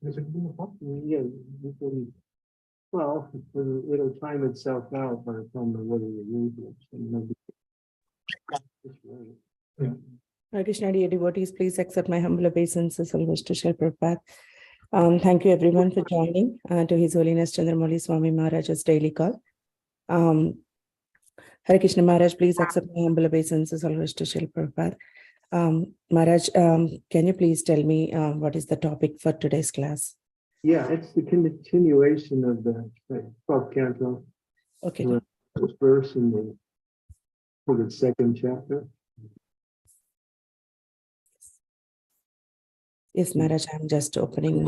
Yeah, well, it'll time itself out by the time the weather uses it. Yeah. Hare Krishna, dear devotees, please accept my humble obeisances and wish to share Prabhupada. Thank you everyone for joining to His Holiness Candramauli Swami Maharaj's daily call. Hare Krishna Maharaj, please accept my humble obeisances and wish to share Prabhupada. Maharaj, can you please tell me what is the topic for today's class? Yeah, it's the continuation of the 12th canto. Okay. This verse in the second chapter. Yes, Maharaj, I'm just opening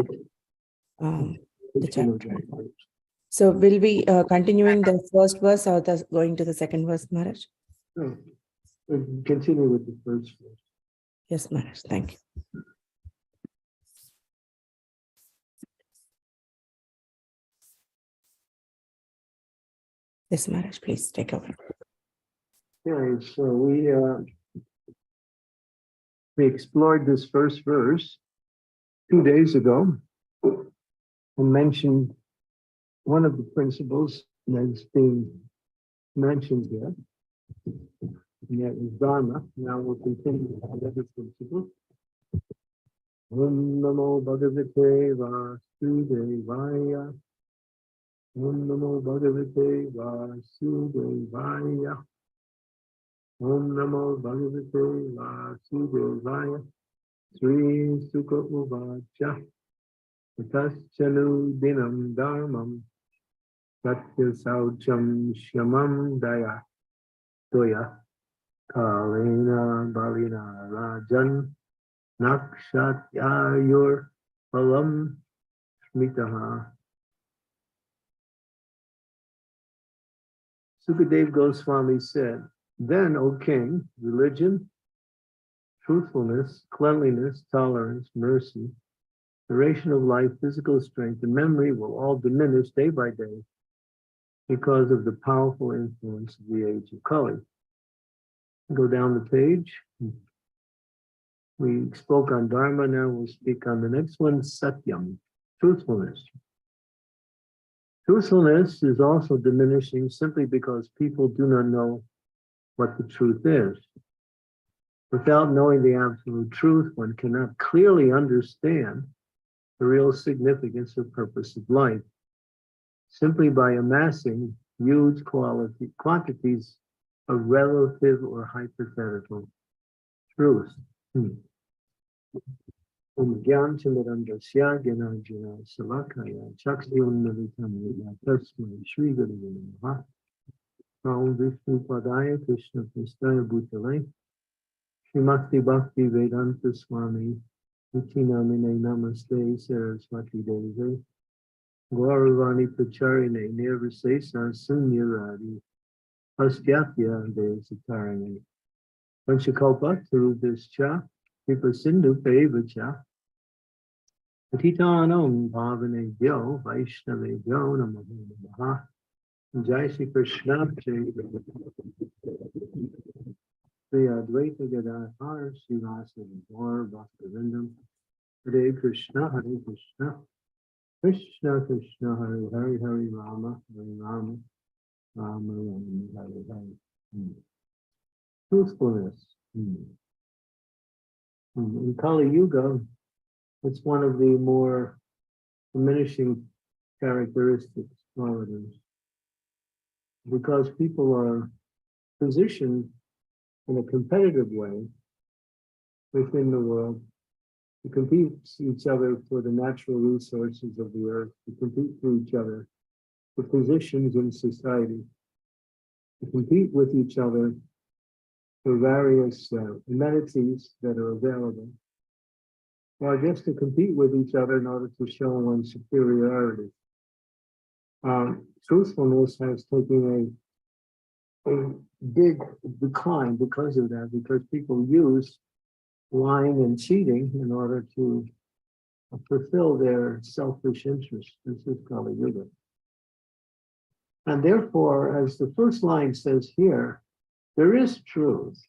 the chapter. Okay. So will we continuing the first verse or going to the second verse, Maharaj? No, we'll continue with the first verse. Yes, Maharaj, thank you. Yes, Maharaj, please take over. Okay, so we explored this first verse 2 days ago and mentioned one of the principles that's being mentioned here, and that is Dharma. Now we'll continue with the other principle. Om Namo Bhagavate Vasudevaya. Om Namo Bhagavate Vasudevaya. Om Namo Bhagavate Vasudevaya. Sri Sukha Uvacha. Tataschalu Dinam Dharmam. Satya Saucham Shamam Daya. Toya. Kalena Balina Rajan. Nakshatyayur Palam Smitaha. Sukadev Goswami said, then, O king, religion, truthfulness, cleanliness, tolerance, mercy, duration of life, physical strength, and memory will all diminish day by day because of the powerful influence of the age of Kali. Go down the page. We spoke on Dharma, now we'll speak on the next one, Satyam, truthfulness. Truthfulness is also diminishing simply because people do not know what the truth is. Without knowing the absolute truth, one cannot clearly understand the real significance or purpose of life. Simply by amassing huge quantities of relative or hypothetical truth. Gyan Chamarandasya Gyanajana Salakaya Chaksyunnavitamaya Tasmai Shri Guru Namaha. Om Vishnu Padaya Krishna Prastaya Bhutale Shrimakti Bhakti Vedanta Swami Utinamine Namaste Saraswati Deve Gauravani Pacharine Nirvisesa Sunyaradi Pastyatya Desatarane Panchakalpa Tarubhischa Kripa Sindhu Pevacha Patitanam Bhavane Vyo Vaishnave Vyo Namaha Jai Shri Krishna Shri Advaita Gadadhar Srivasadi Gaur Bhaktivinoda Hare Krishna Krishna Krishna Hare Hare Hare Rama Rama Rama Hare Hare. Truthfulness. In Kali-yuga, it's one of the more diminishing characteristics, qualities, because people are positioned in a competitive way within the world to compete with each other for the natural resources of the earth, to compete for each other for positions in society, to compete with each other for various amenities that are available, or just to compete with each other in order to show one's superiority. Truthfulness has taken a big decline because of that, because people use lying and cheating in order to fulfill their selfish interests. This is Kali-yuga. And therefore, as the first line says here, there is truth,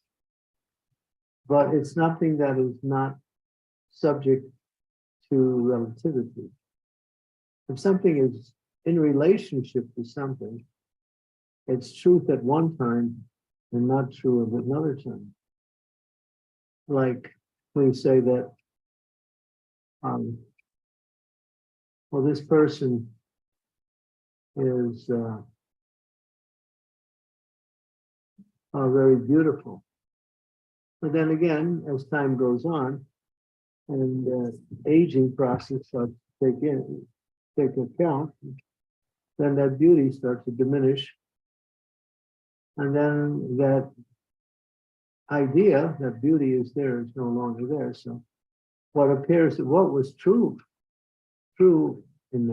but it's nothing that is not subject to relativity. If something is in relationship to something, it's truth at one time and not true at another time. Like we say that, well, this person is very beautiful. But then again, as time goes on, and aging process starts to take account, then that beauty starts to diminish. And then that idea that beauty is there is no longer there. So what appears, what was true in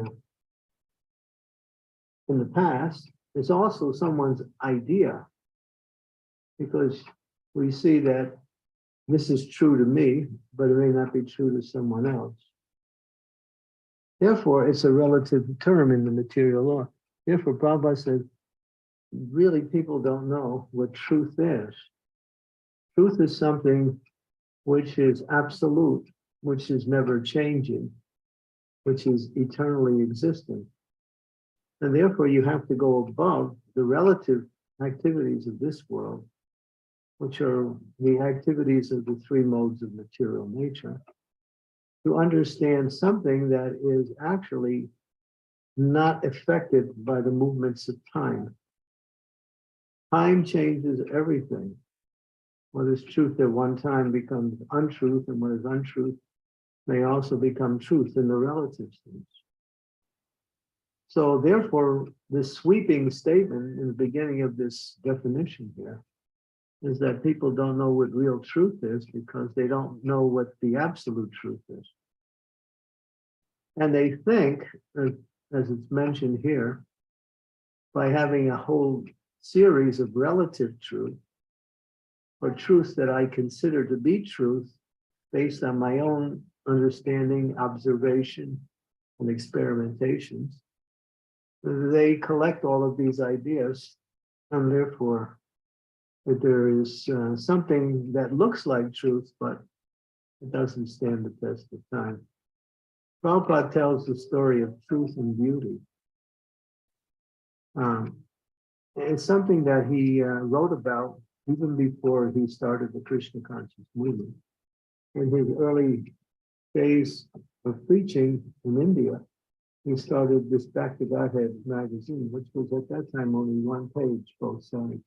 the past is also someone's idea, because we see that this is true to me, but it may not be true to someone else. Therefore, it's a relative term in the material law. Therefore, Prabhupada said, really, people don't know what truth is. Truth is something which is absolute, which is never changing, which is eternally existing. And therefore, you have to go above the relative activities of this world, which are the activities of the three modes of material nature, to understand something that is actually not affected by the movements of time. Time changes everything. What is truth at one time becomes untruth, and what is untruth may also become truth in the relative sense. So therefore, this sweeping statement in the beginning of this definition here is that people don't know what real truth is because they don't know what the absolute truth is. And they think, as it's mentioned here, by having a whole series of relative truth, or truths that I consider to be truth based on my own understanding, observation, and experimentations, they collect all of these ideas, and therefore that there is something that looks like truth, but it doesn't stand the test of time. Prabhupada tells the story of truth and beauty. It's something that he wrote about even before he started the Krishna conscious movement. In his early days of preaching in India, he started this Back to Godhead magazine, which was at that time only one page, both sides.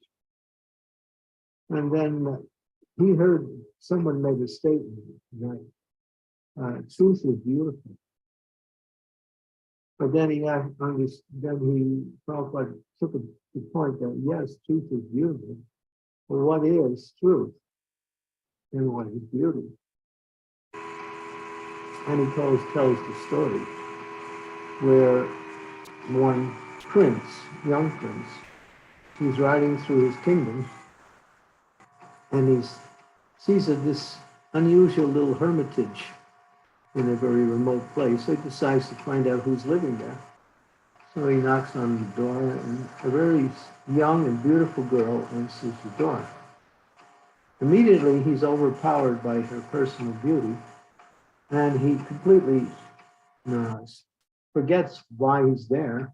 And then he heard someone made a statement that truth is beautiful. But then Prabhupada took the point that yes, truth is beautiful, but what is truth and what is beauty? And he tells the story where one prince, young prince, he's riding through his kingdom, and he sees this unusual little hermitage in a very remote place. So he decides to find out who's living there. So he knocks on the door, and a very young and beautiful girl answers the door. Immediately, he's overpowered by her personal beauty, and he completely forgets why he's there,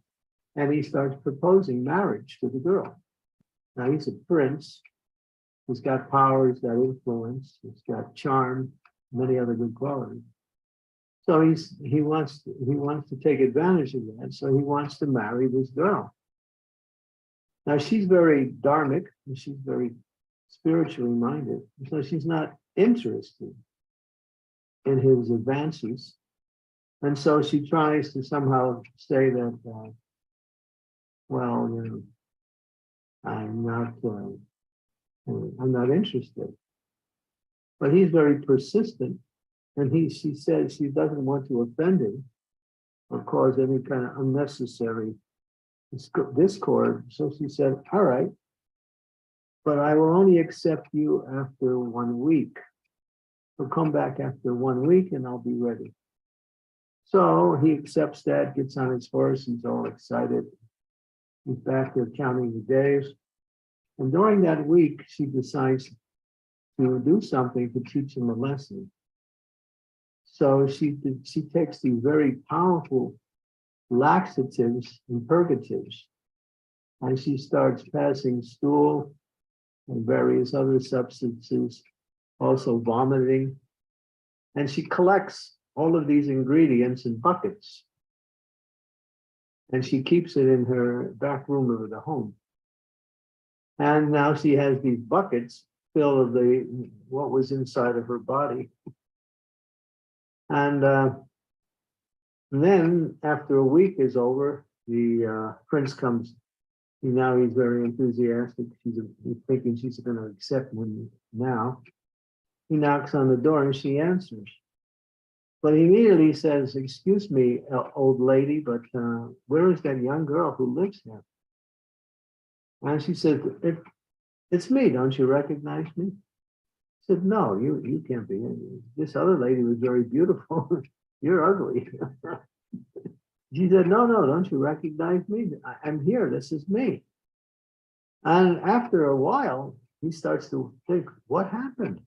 and he starts proposing marriage to the girl. Now, he's a prince. He's got power, he's got influence, he's got charm, many other good qualities. So he wants to take advantage of that. So he wants to marry this girl. Now she's very dharmic and she's very spiritually minded. So she's not interested in his advances. And so she tries to somehow say that, well, you know, I'm not interested. But he's very persistent. And she says she doesn't want to offend him or cause any kind of unnecessary discord. So she said, all right, but I will only accept you after 1 week. So come back after 1 week and I'll be ready. So he accepts that, gets on his horse, he's all excited. He's back there counting the days. And during that week, she decides to do something to teach him a lesson. So she takes these very powerful laxatives and purgatives, and she starts passing stool and various other substances, also vomiting. And she collects all of these ingredients in buckets. And she keeps it in her back room of the home. And now she has these buckets filled with what was inside of her body. And then after a week is over, the prince comes. Now he's very enthusiastic. He's thinking she's going to accept him now. He knocks on the door and she answers. But he immediately says, "Excuse me, old lady, but where is that young girl who lives here?" And she said, "It's me. Don't you recognize me?" He said, "No, you can't be. This other lady was very beautiful. You're ugly." She said, no, don't you recognize me? I'm here. This is me. And after a while, he starts to think, what happened?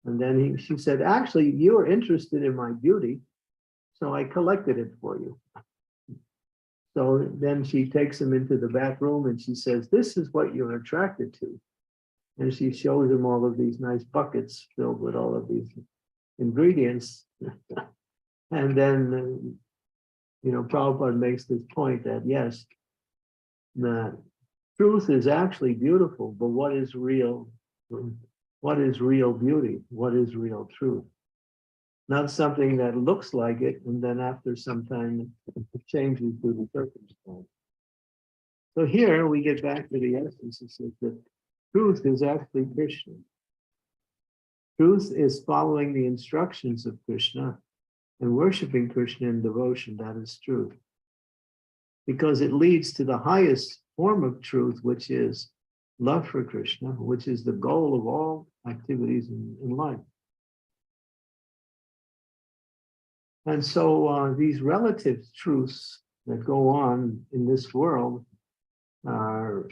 And then she said, actually, you were interested in my beauty, so I collected it for you. So then she takes him into the back room and she says, this is what you're attracted to. And she shows him all of these nice buckets filled with all of these ingredients. And then, Prabhupada makes this point that, yes, the truth is actually beautiful, but what is real? What is real beauty? What is real truth? Not something that looks like it, and then after some time it changes to the circumstance. So here we get back to the essence. It says that truth is actually Krishna. Truth is following the instructions of Krishna and worshiping Krishna in devotion. That is truth. Because it leads to the highest form of truth, which is love for Krishna, which is the goal of all activities in life. And so these relative truths that go on in this world are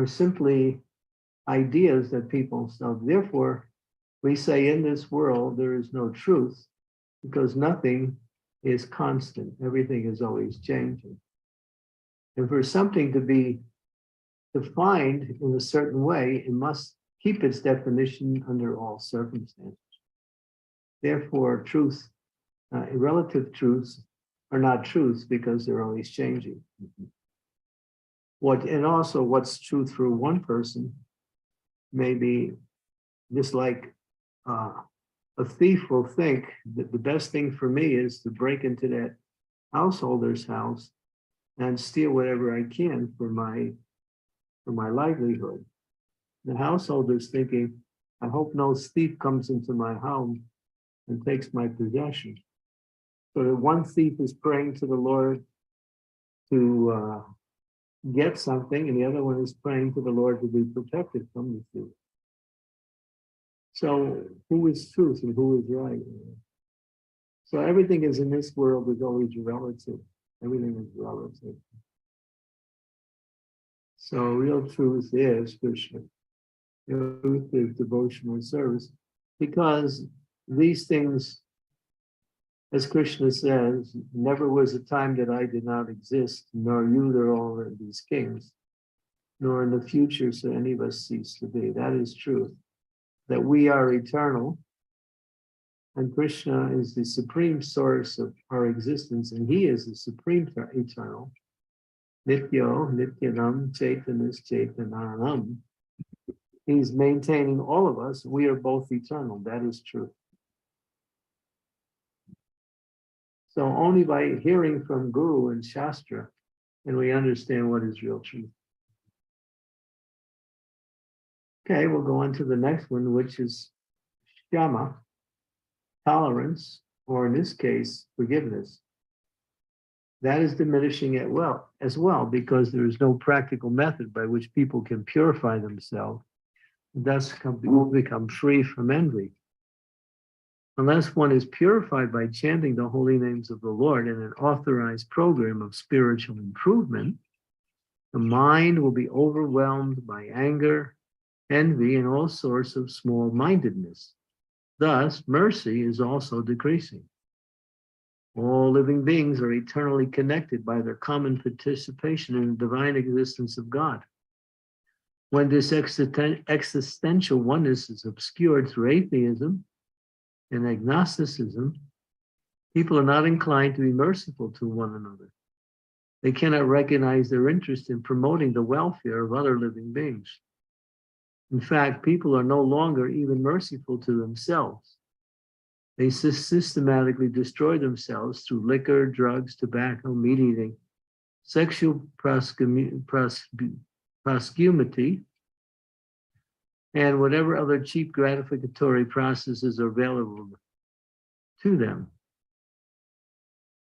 simply ideas that people, so therefore we say in this world there is no truth because nothing is constant. Everything is always changing. And for something to be defined in a certain way, it must keep its definition under all circumstances. Therefore, truth, relative truths are not truths because they're always changing. And also what's true for one person may be just like a thief will think that the best thing for me is to break into that householder's house and steal whatever I can for my livelihood. The householder's thinking, I hope no thief comes into my home and takes my possession. So that one thief is praying to the Lord to get something, and the other one is praying to the Lord to be protected from the thief. So who is truth and who is right? So everything is in this world is always relative. Everything is relative. So real truth is Krishna. Real truth is devotional service. Because these things, as Krishna says, never was a time that I did not exist, nor you, there all of these kings, nor in the future shall any of us cease to be. That is truth. That we are eternal, and Krishna is the supreme source of our existence, and he is the supreme eternal. Nityo, Nityanam, Chaitanas, Chaitananam. He's maintaining all of us. We are both eternal. That is true. So only by hearing from Guru and Shastra can we understand what is real truth. Okay, we'll go on to the next one, which is Shama, tolerance, or in this case, forgiveness. That is diminishing as well, because there is no practical method by which people can purify themselves, and thus become free from envy. Unless one is purified by chanting the holy names of the Lord in an authorized program of spiritual improvement, the mind will be overwhelmed by anger, envy, and all sorts of small-mindedness. Thus, mercy is also decreasing. All living beings are eternally connected by their common participation in the divine existence of God. When this existential oneness is obscured through atheism and agnosticism, people are not inclined to be merciful to one another. They cannot recognize their interest in promoting the welfare of other living beings. In fact, people are no longer even merciful to themselves. They systematically destroy themselves through liquor, drugs, tobacco, meat eating, sexual promiscuity, and whatever other cheap gratificatory processes are available to them.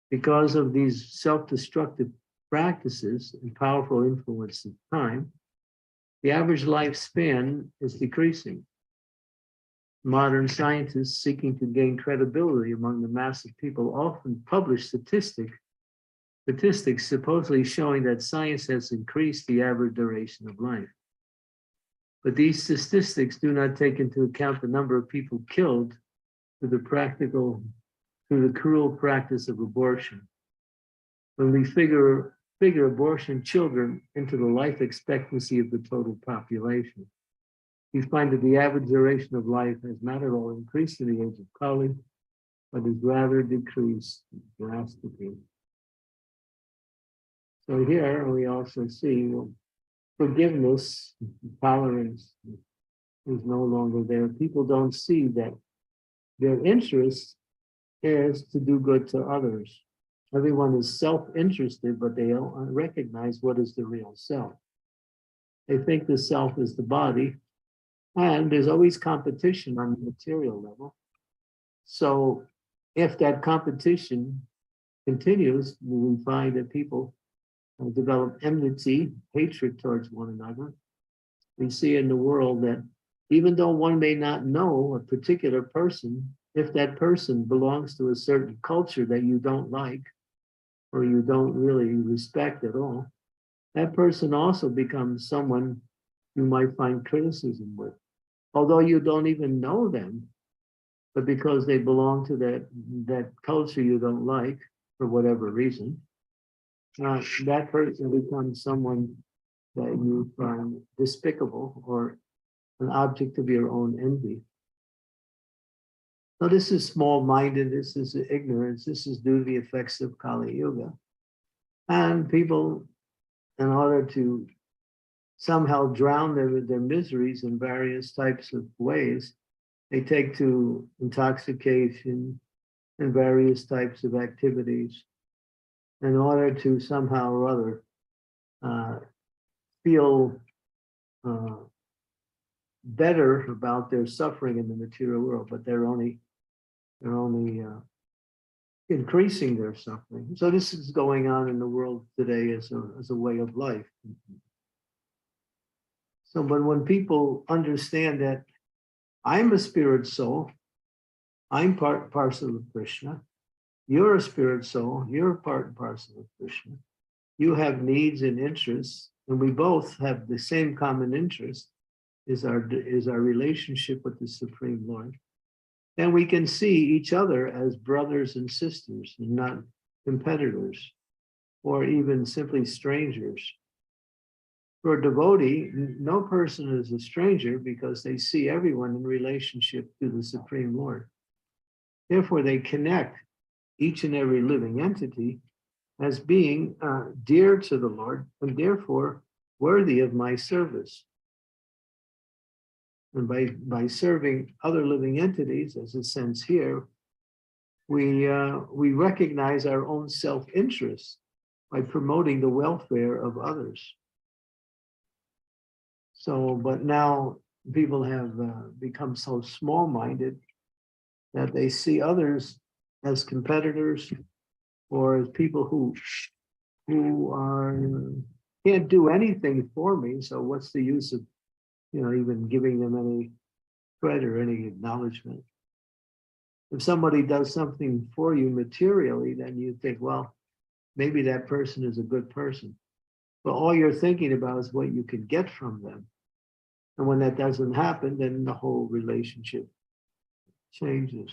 Because of these self-destructive practices and powerful influence of time, the average lifespan is decreasing. Modern scientists seeking to gain credibility among the mass of people often publish statistics supposedly showing that science has increased the average duration of life. But these statistics do not take into account the number of people killed through the cruel practice of abortion. When we figure abortion children into the life expectancy of the total population, we find that the average duration of life has not at all increased in the age of Kali, but has rather decreased drastically. So here we also see forgiveness, tolerance is no longer there. People don't see that their interest is to do good to others. Everyone is self-interested, but they don't recognize what is the real self. They think the self is the body, and there's always competition on the material level. So if that competition continues, we find that people develop enmity, hatred towards one another. We see in the world that even though one may not know a particular person, if that person belongs to a certain culture that you don't like, or you don't really respect at all, that person also becomes someone you might find criticism with. Although you don't even know them, but because they belong to that culture you don't like, for whatever reason, that person becomes someone that you find despicable or an object of your own envy. So this is small-minded, this is ignorance, this is due to the effects of Kali-yuga. And people, in order to somehow drown their miseries in various types of ways, they take to intoxication and various types of activities in order to somehow or other feel better about their suffering in the material world, but they're only increasing their suffering. So this is going on in the world today as a way of life. So, but when people understand that I'm a spirit soul, I'm part and parcel of Krishna, you're a spirit soul, you're part and parcel of Krishna, you have needs and interests, and we both have the same common interest, is our relationship with the Supreme Lord. And we can see each other as brothers and sisters, and not competitors, or even simply strangers. For a devotee, no person is a stranger because they see everyone in relationship to the Supreme Lord. Therefore, they connect each and every living entity as being dear to the Lord, and therefore worthy of my service. And by serving other living entities, as it says here, we recognize our own self-interest by promoting the welfare of others. So, but now people have become so small-minded that they see others as competitors or as people who can't do anything for me. So what's the use of, even giving them any credit or any acknowledgement? If somebody does something for you materially, then you think, well, maybe that person is a good person. But all you're thinking about is what you can get from them. And when that doesn't happen, then the whole relationship changes.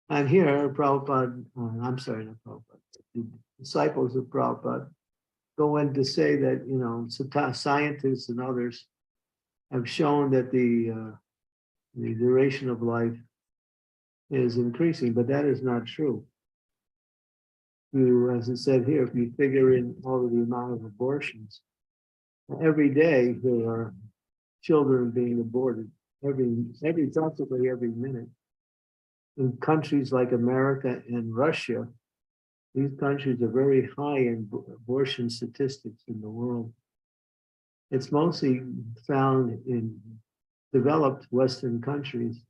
And here, Prabhupada, I'm sorry, not Prabhupada, the disciples of Prabhupada go in to say that, you know, scientists and others have shown that the duration of life is increasing, but that is not true. You, as it said here, if you figure in all of the amount of abortions, every day there are children being aborted, practically every minute. In countries like America and Russia, these countries are very high in abortion statistics in the world. It's mostly found in developed Western countries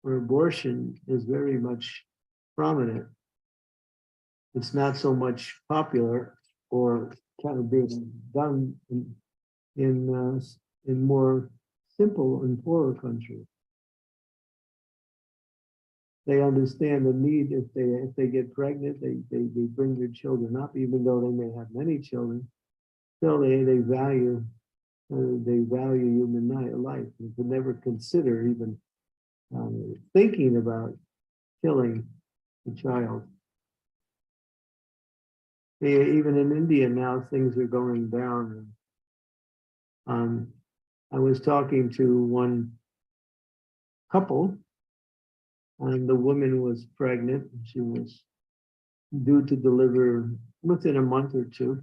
where abortion is very much prominent. It's not so much popular or kind of being done in more simple and poorer countries. They understand the need if they get pregnant, they bring their children up, even though they may have many children. Still, they value human life. They could never consider even thinking about killing a child. Even in India now, things are going down. I was talking to one couple, and the woman was pregnant. She was due to deliver within a month or two.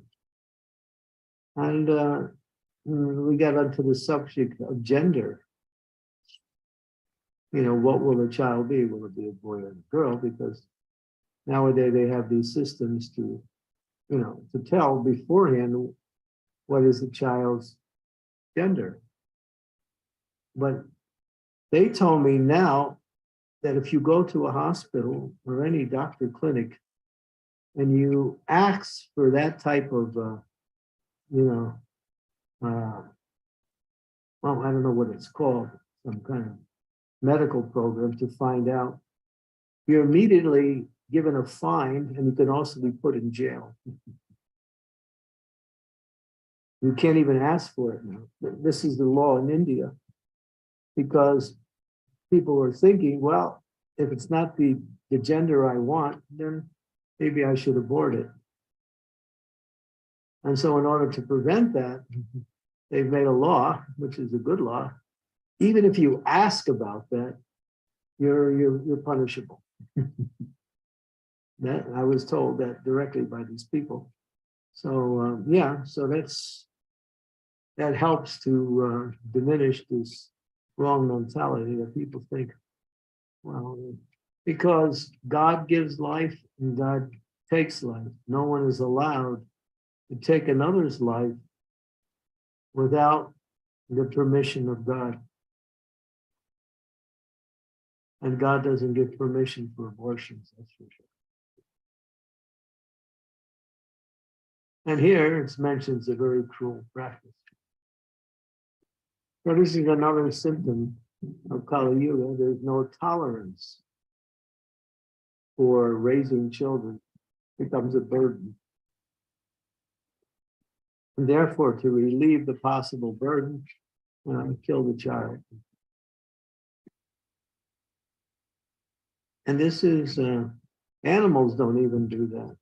And we got onto the subject of gender. You know, what will the child be? Will it be a boy or a girl? Because nowadays they have these systems to, you know, to tell beforehand what is the child's gender. But they told me now that if you go to a hospital or any doctor clinic and you ask for that type of, well, I don't know what it's called, some kind of medical program to find out, you're immediately given a fine and you can also be put in jail. You can't even ask for it now. This is the law in India because people are thinking, well, if it's not the gender I want, then maybe I should abort it. And so in order to prevent that, they've made a law, which is a good law. Even if you ask about that, you're punishable. That I was told that directly by these people. So yeah, so that helps to diminish this wrong mentality that people think, well, because God gives life and God takes life. No one is allowed to take another's life without the permission of God. And God doesn't give permission for abortions, that's for sure. And here it mentions a very cruel practice. So this is another symptom of Kali-yuga. There's no tolerance for raising children. It becomes a burden. And therefore, to relieve the possible burden, kill the child. And this is, animals don't even do that.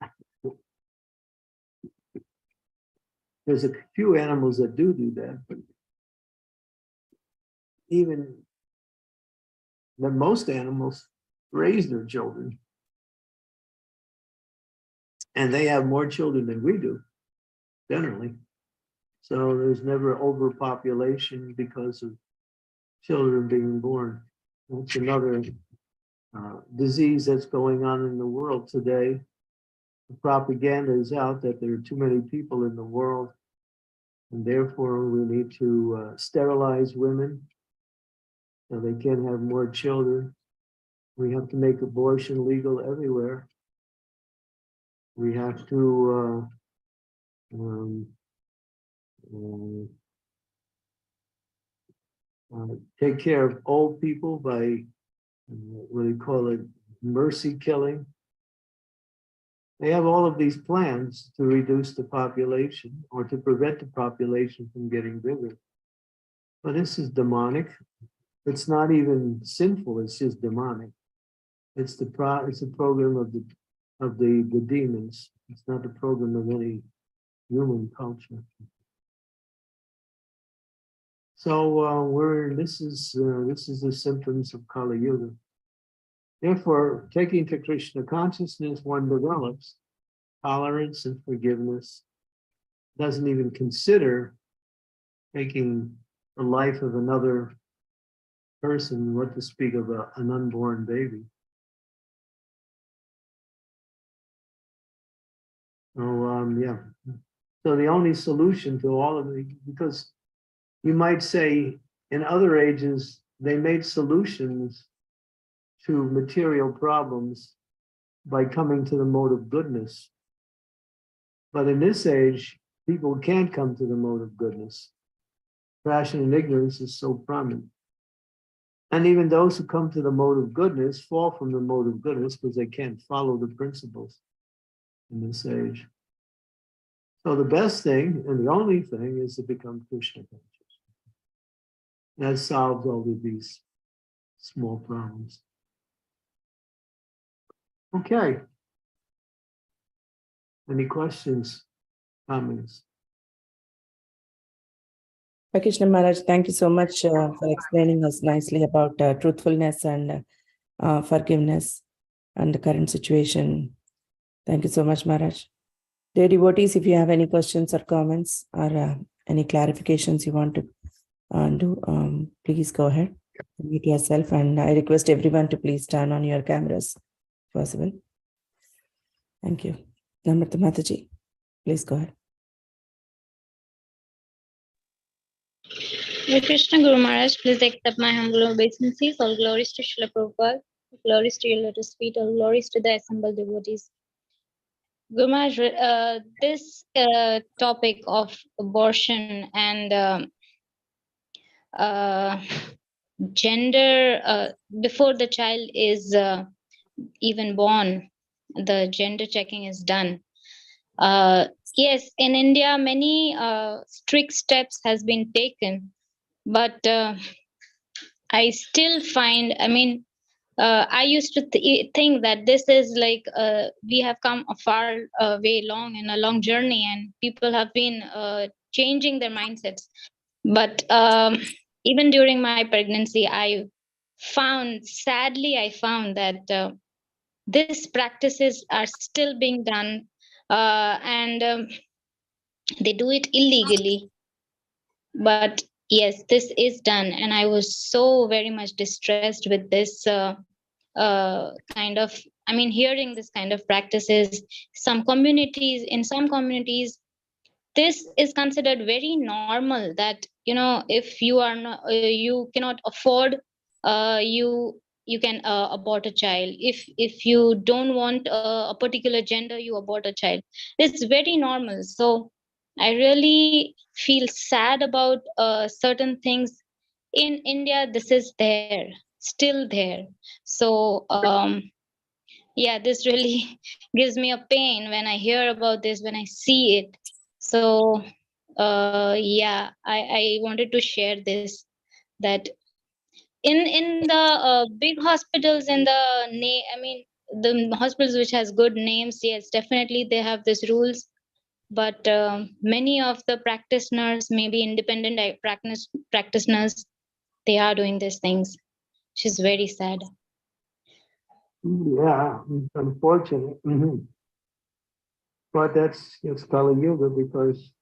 There's a few animals that do that, but even most animals raise their children. And they have more children than we do, generally. So there's never overpopulation because of children being born. That's another disease that's going on in the world today. The propaganda is out that there are too many people in the world, and therefore we need to sterilize women so they can have more children. We have to make abortion legal everywhere. We have to take care of old people by what do you call it, mercy killing. They have all of these plans to reduce the population or to prevent the population from getting bigger. But this is demonic. It's not even sinful, it's just demonic. It's a program of the demons. It's not the program of any human culture. So this is the symptoms of Kali-yuga. Therefore, taking to Krishna consciousness, one develops tolerance and forgiveness. Doesn't even consider taking the life of another person, what to speak of an unborn baby. Yeah. So the only solution to all of it, because you might say in other ages, they made solutions to material problems by coming to the mode of goodness. But in this age, people can't come to the mode of goodness. Passion and ignorance is so prominent. And even those who come to the mode of goodness fall from the mode of goodness because they can't follow the principles in this age. So the best thing and the only thing is to become Krishna conscious. That solves all of these small problems. Okay. Any questions, comments? Krishna Maharaj, thank you so much for explaining us nicely about truthfulness and forgiveness and the current situation. Thank you so much, Maharaj. Dear devotees, if you have any questions or comments or any clarifications you want to do, please go ahead, mute yourself, and I request everyone to please turn on your cameras if possible. Thank you. Namrata Mataji, please go ahead. Hare Krishna Guru Maharaj, please accept my humble obeisances. All glories to Srila Prabhupada, all glories to your lotus feet, all glories to the assembled devotees. Guru Maharaj, this topic of abortion and gender, before the child is even born, the gender checking is done. Yes, in India, many strict steps has been taken, but I still find, I used to think that this is like we have come a far way long in a long journey, and people have been changing their mindsets. But even during my pregnancy, sadly, I found that these practices are still being done, and they do it illegally. But yes, this is done, and I was so very much distressed with this hearing this kind of practices. In some communities, this is considered very normal, that if you are not you cannot afford, you can abort a child. If you don't want a particular gender, you abort a child. It's very normal. So I really feel sad about certain things in India. This is there, still there. So yeah, this really gives me a pain when I hear about this, when I see it. So yeah, I wanted to share this, that in the big hospitals, in the hospitals which has good names, yes, definitely they have these rules. But many of the practitioners, maybe independent practitioners, they are doing these things, which is very sad. Yeah, it's unfortunate. But it's Kali-yuga because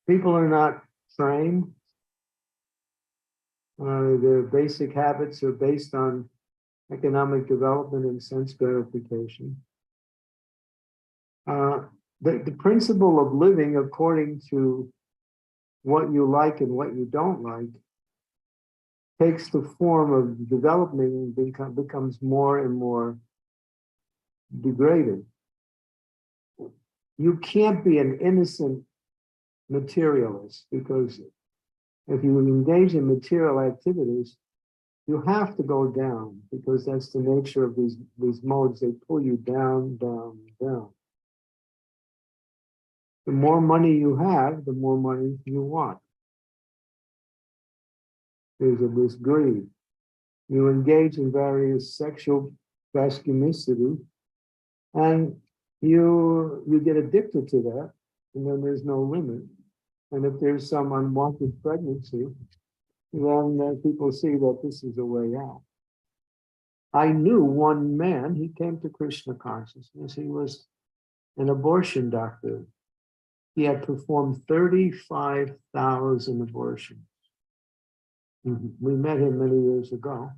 people are not trained. Their basic habits are based on economic development and sense gratification. The principle of living according to what you like and what you don't like takes the form of development and becomes more and more degraded. You can't be an innocent materialist, because if you engage in material activities, you have to go down, because that's the nature of these modes. They pull you down, down, down. The more money you have, the more money you want. is of this greed. You engage in various sexual promiscuity, and you get addicted to that, and then there's no limit. And if there's some unwanted pregnancy, then people see that this is a way out. I knew one man, he came to Krishna consciousness. He was an abortion doctor. He had performed 35,000 abortions. We met him many years ago.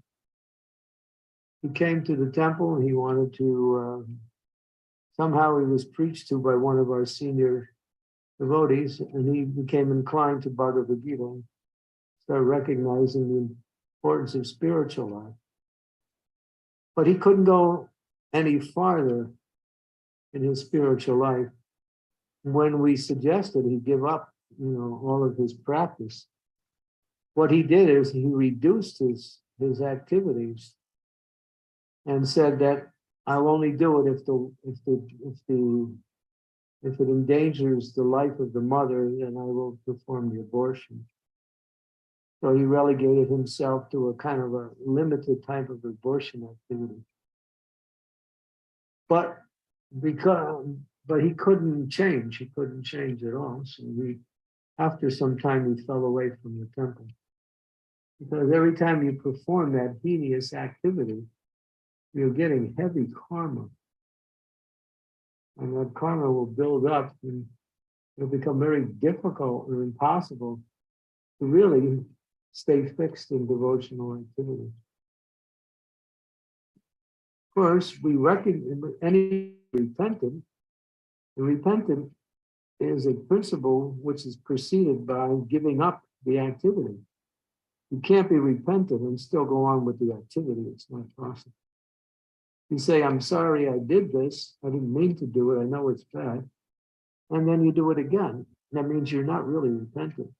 He came to the temple and he wanted to, somehow he was preached to by one of our senior devotees, and he became inclined to Bhagavad Gita, started recognizing the importance of spiritual life. But he couldn't go any farther in his spiritual life. When we suggested he give up, all of his practice, what he did is he reduced his activities and said that I'll only do it if it endangers the life of the mother, then I will perform the abortion. So he relegated himself to a kind of a limited type of abortion activity. But he couldn't change. He couldn't change at all. So after some time, he fell away from the temple. Because every time you perform that heinous activity, you're getting heavy karma. And that karma will build up and it'll become very difficult or impossible to really stay fixed in devotional activity. First, we recognize any repentant. The repentant is a principle which is preceded by giving up the activity. You can't be repentant and still go on with the activity. It's not possible. You say, I'm sorry I did this. I didn't mean to do it. I know it's bad. And then you do it again. That means you're not really repentant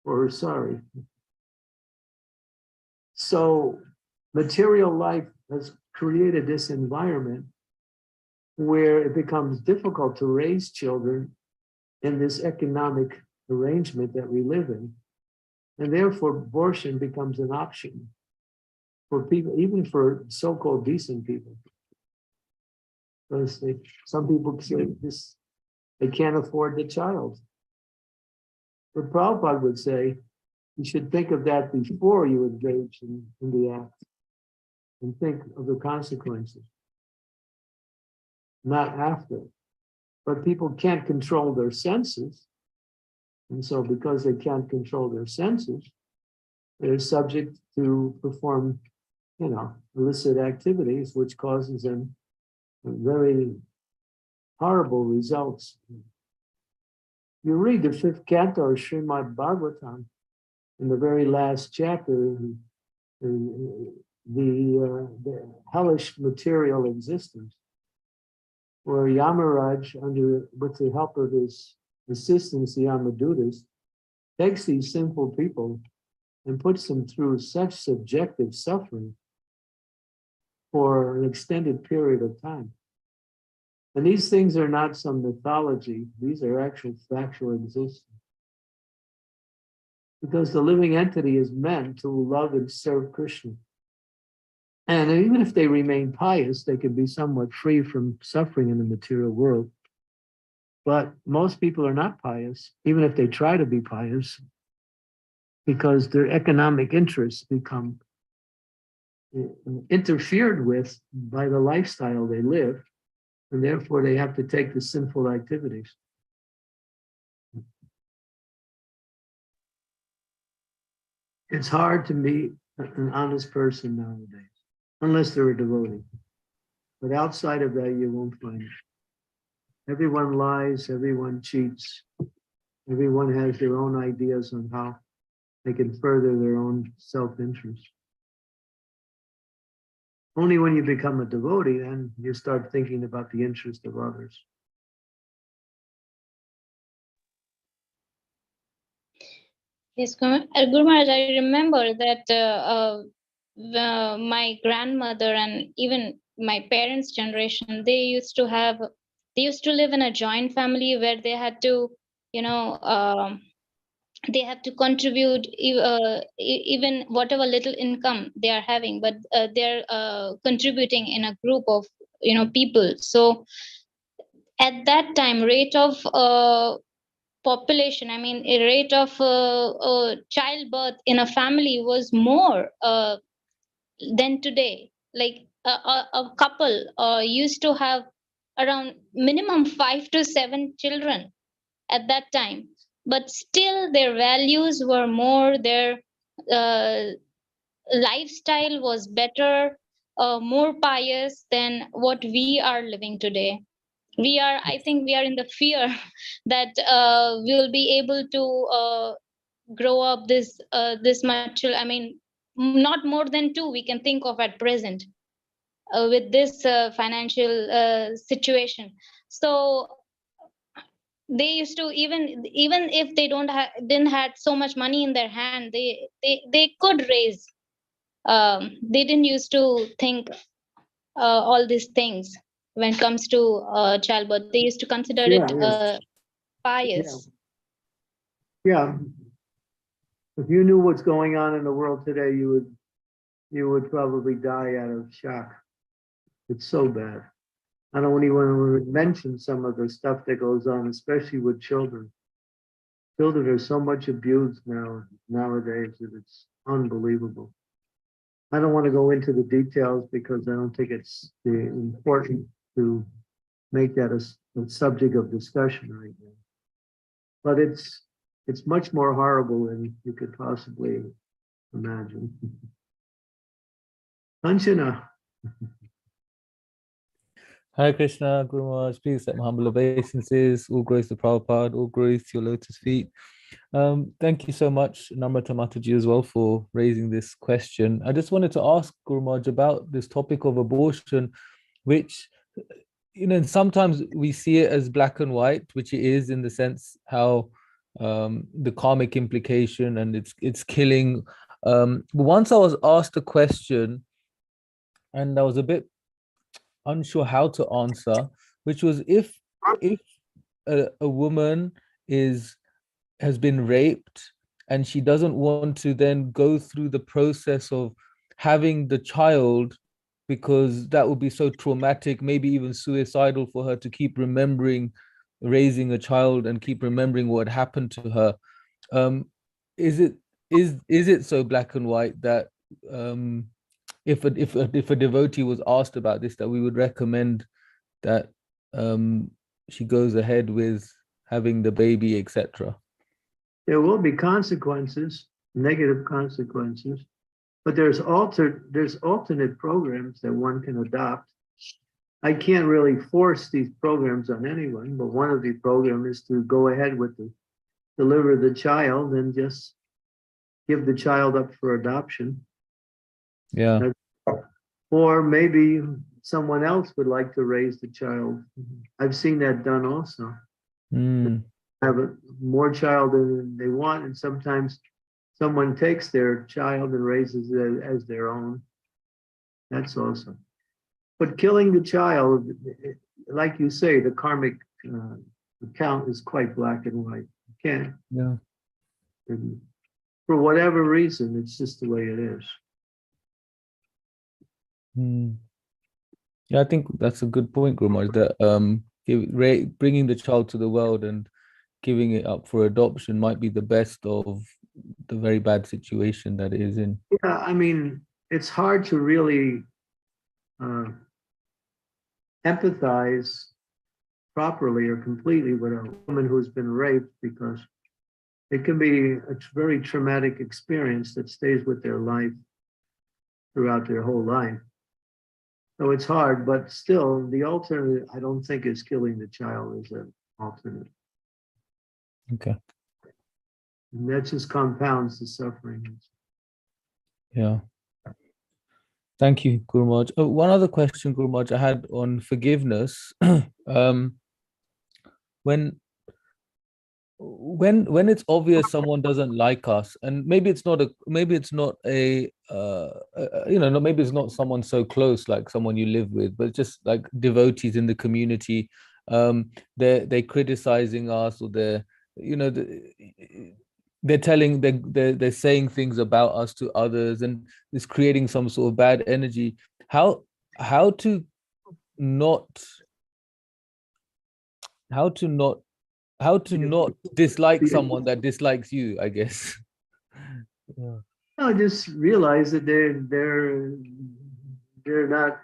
or sorry. So material life has created this environment where it becomes difficult to raise children in this economic arrangement that we live in. And therefore, abortion becomes an option for people, even for so-called decent people. Because some people say this, they can't afford the child. But Prabhupada would say, you should think of that before you engage in the act and think of the consequences, not after. But people can't control their senses. And so because they can't control their senses, they're subject to perform, illicit activities, which causes them very horrible results. You read the 5th canto of Srimad Bhagavatam, in the very last chapter, the hellish material existence, where Yamaraj, with the help of his assistants, the Yamadutas, takes these simple people and puts them through such subjective suffering for an extended period of time. And these things are not some mythology, these are actual factual existence. Because the living entity is meant to love and serve Krishna. And even if they remain pious, they can be somewhat free from suffering in the material world. But most people are not pious, even if they try to be pious, because their economic interests become interfered with by the lifestyle they live, and therefore they have to take the sinful activities. It's hard to meet an honest person nowadays, unless they're a devotee. But outside of that, you won't find it. Everyone lies, everyone cheats, everyone has their own ideas on how they can further their own self-interest. Only when you become a devotee, then you start thinking about the interest of others. Yes, Guru Maharaj, I remember that my grandmother and even my parents' generation, they used to live in a joint family where they had to, they have to contribute even whatever little income they are having, but they're contributing in a group of people. So at that time, rate of population, I mean, a rate of childbirth in a family was more than today. Like a couple used to have around minimum 5 to 7 children at that time, but still their values were more, their uh, lifestyle was better, more pious than what we are living today. We are, I think we are in the fear that we will be able to grow up this much I mean, not more than two we can think of at present, with this financial situation. So they used to, even if they didn't had so much money in their hand, they could raise, they didn't used to think all these things. When it comes to childbirth, they used to consider it Yeah, yeah, yeah, pious. yeah. If you knew what's going on in the world today, you would probably die out of shock. It's so bad. I don't even want to mention some of the stuff that goes on, especially with children. Children are so much abused nowadays that it's unbelievable. I don't want to go into the details because I don't think it's important to make that a subject of discussion right now. But it's much more horrible than you could possibly imagine. Anjana, Hare Krishna, Guru Maharaj, please accept my humble obeisances. All glories to Prabhupada, all glories to your lotus feet. Thank you so much, Namrata Mataji, as well, for raising this question. I just wanted to ask Guru Maharaj about this topic of abortion, which, sometimes we see it as black and white, which it is in the sense how the karmic implication and it's killing. But once I was asked a question, and I was a bit unsure how to answer, which was if a woman has been raped and she doesn't want to then go through the process of having the child because that would be so traumatic, maybe even suicidal for her to keep remembering raising a child and keep remembering what happened to her. Is it so black and white that if a devotee was asked about this, that we would recommend that she goes ahead with having the baby, etc.? there will be consequences, negative consequences, but there's alternate programs that one can adopt. I can't really force these programs on anyone, but one of the programs is to go ahead with deliver the child and just give the child up for adoption. Yeah. Or maybe someone else would like to raise the child. I've seen that done also. Have more child than they want, and sometimes someone takes their child and raises it as their own. That's awesome. But killing the child, like you say, the karmic account is quite black and white. You can't. Yeah. For whatever reason, it's just the way it is. Yeah, I think that's a good point, Guru Maharaj, that bringing the child to the world and giving it up for adoption might be the best of the very bad situation that it is in. Yeah, I mean, it's hard to really empathize properly or completely with a woman who's been raped, because it can be a very traumatic experience that stays with their life throughout their whole life. So it's hard, but still, the alternative, I don't think, is killing the child as an alternate. Okay. And that just compounds the suffering. Yeah. Thank you, Guru Maharaj. One other question, Guru Maharaj, I had on forgiveness. When it's obvious someone doesn't like us, and maybe it's not maybe it's not someone so close, like someone you live with, but just like devotees in the community, they're criticizing us, or they're they're saying things about us to others, and it's creating some sort of bad energy. How to not how to not dislike someone that dislikes you, I guess. Yeah. I just realize that they're not,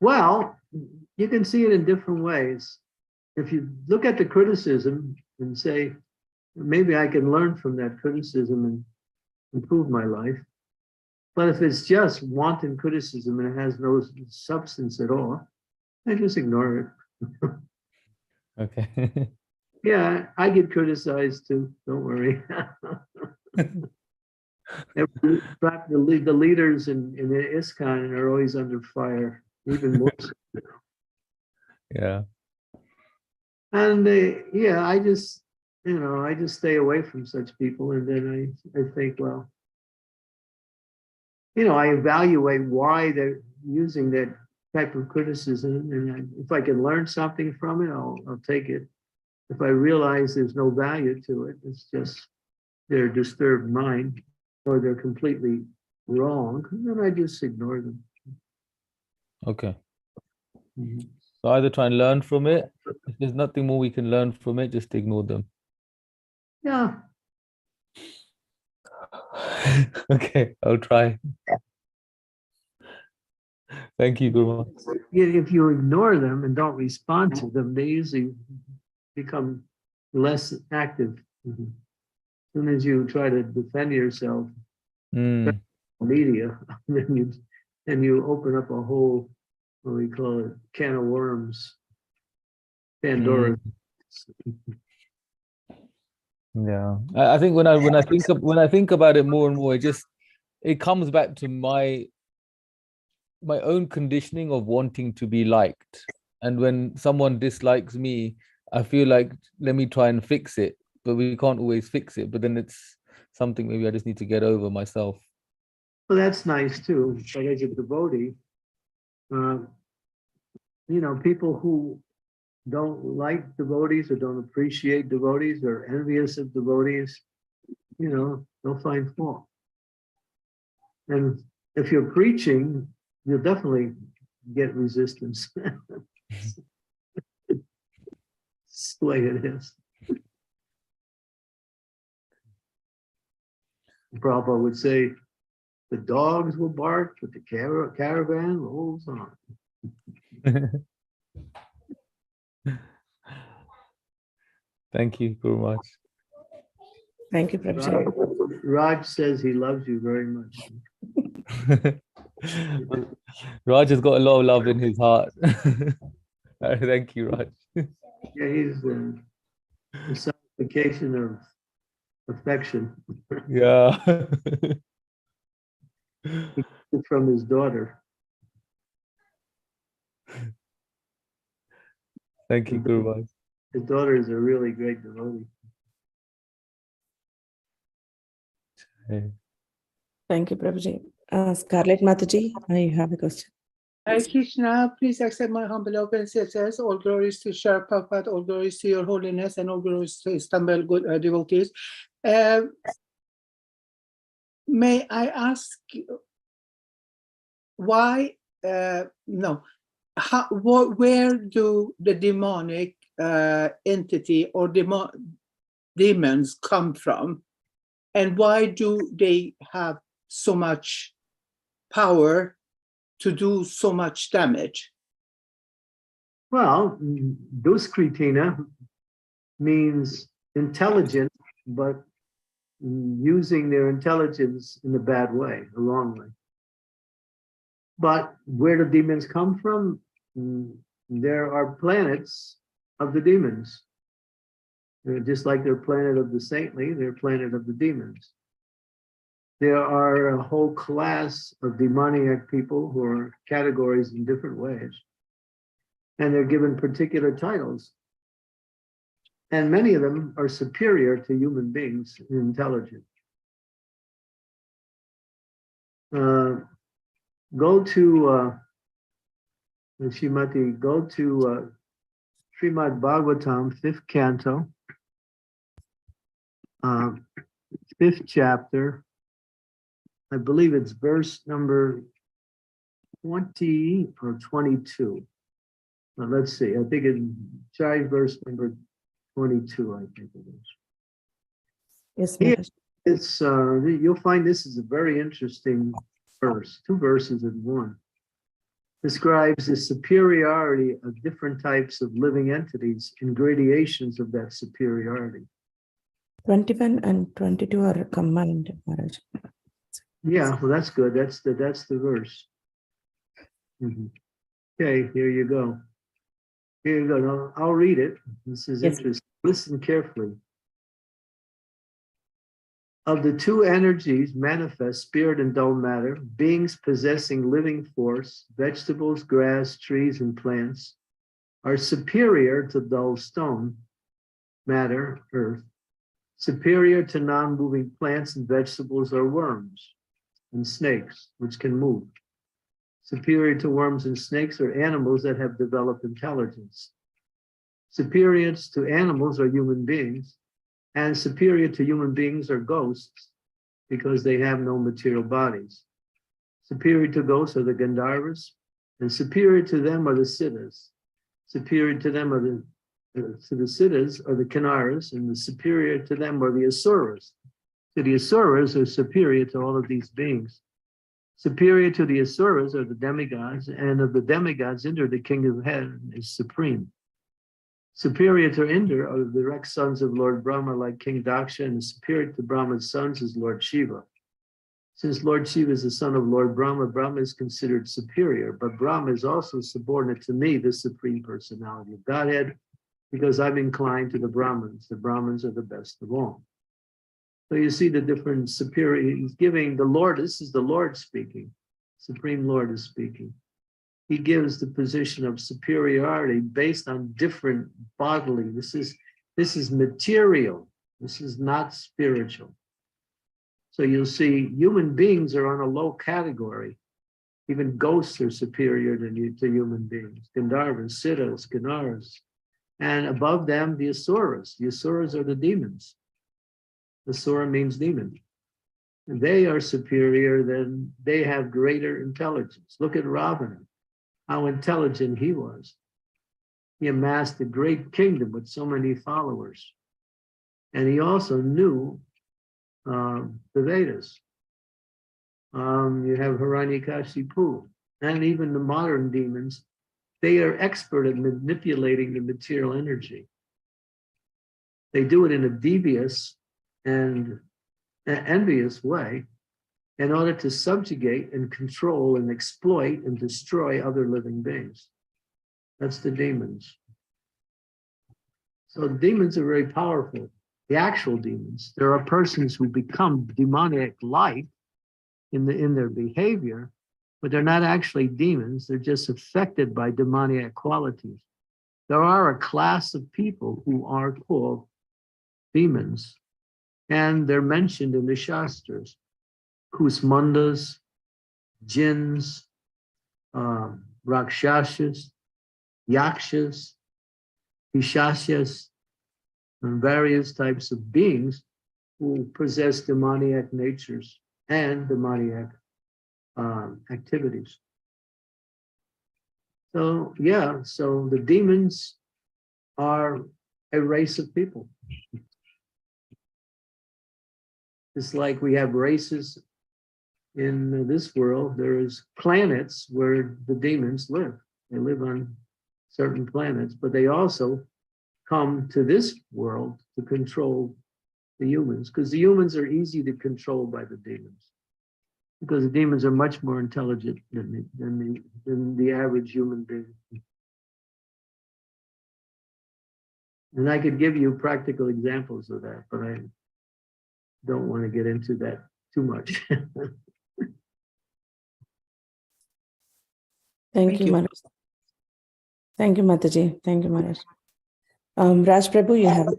well, you can see it in different ways. If you look at the criticism and say, maybe I can learn from that criticism and improve my life. But if it's just wanton criticism and it has no substance at all, I just ignore it. Okay. Yeah, I get criticized too. Don't worry. The leaders in the ISKCON are always under fire, even more so. Yeah. And I just, I just stay away from such people. And then I think, well, I evaluate why they're using that type of criticism. And if I can learn something from it, I'll take it. If I realize there's no value to it, it's just their disturbed mind or they're completely wrong, then I just ignore them. Okay. Mhm. So either try and learn from it. If there's nothing more we can learn from it, just ignore them. Yeah. Okay, I'll try. Thank you, Guru. If you ignore them and don't respond to them, they usually become less active. Mhm. As soon as you try to defend yourself, media, then you open up a whole, what we call it, can of worms, Pandora. Yeah, I think when I think about it more and more, it comes back to my own conditioning of wanting to be liked. And when someone dislikes me, I feel like, let me try and fix it, but we can't always fix it. But then it's something maybe I just need to get over myself. Well, that's nice too. But as a devotee, people who don't like devotees or don't appreciate devotees or envious of devotees, they'll find fault. And if you're preaching, you'll definitely get resistance. It's the way it is. Prabhupada would say, the dogs will bark, but the caravan rolls on. Thank you very much. Thank you, Prabhuji. Raj says he loves you very much. Raj has got a lot of love in his heart. Thank you, Raj. Yeah, he's the personification of affection. Yeah. From his daughter. Thank you, Guru Maharaj. His daughter is a really great devotee. Hey. Thank you, Prabhuji. Scarlett Mataji, I have a question. Hare Krishna, please accept my humble obeisances. All glories to Shri Prabhupada, all glories to your holiness, and all glories to Istanbul good devotees. May I ask why, where do the demonic entity or demons come from? And why do they have so much power to do so much damage? Well, Duskritina means intelligent, but using their intelligence in a bad way, the wrong way. But where do demons come from? There are planets of the demons. They're just like they're planet of the saintly, they're planet of the demons. There are a whole class of demoniac people who are categorized in different ways. And they're given particular titles. And many of them are superior to human beings in intelligence. Go to Shrimati, go to Srimad Bhagavatam, 5th canto, 5th chapter. I believe it's verse number 20 or 22. Now, let's see. I think it's try verse number 22. I think it is. Yes, Here, Maharaj. it's you'll find this is a very interesting verse. 2 verses in one. Describes the superiority of different types of living entities and gradations of that superiority. 21 and 22 are combined, Maharaj. Yeah, well, that's good. That's the verse. Mhm. Okay, here you go. Here you go. Now, I'll read it. This is Yes. interesting. Listen carefully. Of the 2 energies manifest, spirit and dull matter, beings possessing living force, vegetables, grass, trees, and plants, are superior to dull stone, matter, earth, superior to non-moving plants and vegetables are worms and snakes, which can move. Superior to worms and snakes are animals that have developed intelligence. Superior to animals are human beings, and superior to human beings are ghosts because they have no material bodies. Superior to ghosts are the Gandharvas, and superior to them are the Siddhas. Superior to them are the Siddhas are the Kinnaras, and the superior to them are the Asuras. So the Asuras are superior to all of these beings. Superior to the Asuras are the demigods, and of the demigods, Indra, the king of heaven, is supreme. Superior to Indra are the direct sons of Lord Brahma, like King Daksha, and superior to Brahma's sons is Lord Shiva. Since Lord Shiva is the son of Lord Brahma, Brahma is considered superior, but Brahma is also subordinate to me, the Supreme Personality of Godhead, because I'm inclined to the Brahmins. The Brahmins are the best of all. So you see the different superior, he's giving the Lord, this is the Lord speaking, Supreme Lord is speaking. He gives the position of superiority based on different bodily. This is material. This is not spiritual. So you'll see human beings are on a low category. Even ghosts are superior to human beings. Gandharvas, Siddhas, Kinnaras. And above them, the Asuras. The Asuras are the demons. Asura means demon. And they are superior, then they have greater intelligence. Look at Ravana, how intelligent he was. He amassed a great kingdom with so many followers. And he also knew the Vedas. You have Hiranyakashipu, and even the modern demons, they are expert at manipulating the material energy. They do it in a devious and envious way in order to subjugate and control and exploit and destroy other living beings. That's the demons. So the demons are very powerful. The actual demons. There are persons who become demoniac-like in their behavior, but they're not actually demons. They're just affected by demoniac qualities. There are a class of people who are called demons, and they're mentioned in the Shastras. Kusmandas, jinns, rakshasas, yakshas, pishashas, and various types of beings who possess demoniac natures and demoniac activities. So yeah, so the demons are a race of people. Just like we have races in this world, there is planets where the demons live. They live on certain planets, but they also come to this world to control the humans, because the humans are easy to control by the demons, because the demons are much more intelligent than the average human being. And I could give you practical examples of that, but I don't want to get into that too much. Thank you, Maharaj. Thank you, Mataji. Thank you, Maharaj. Raj Prabhu, you have it.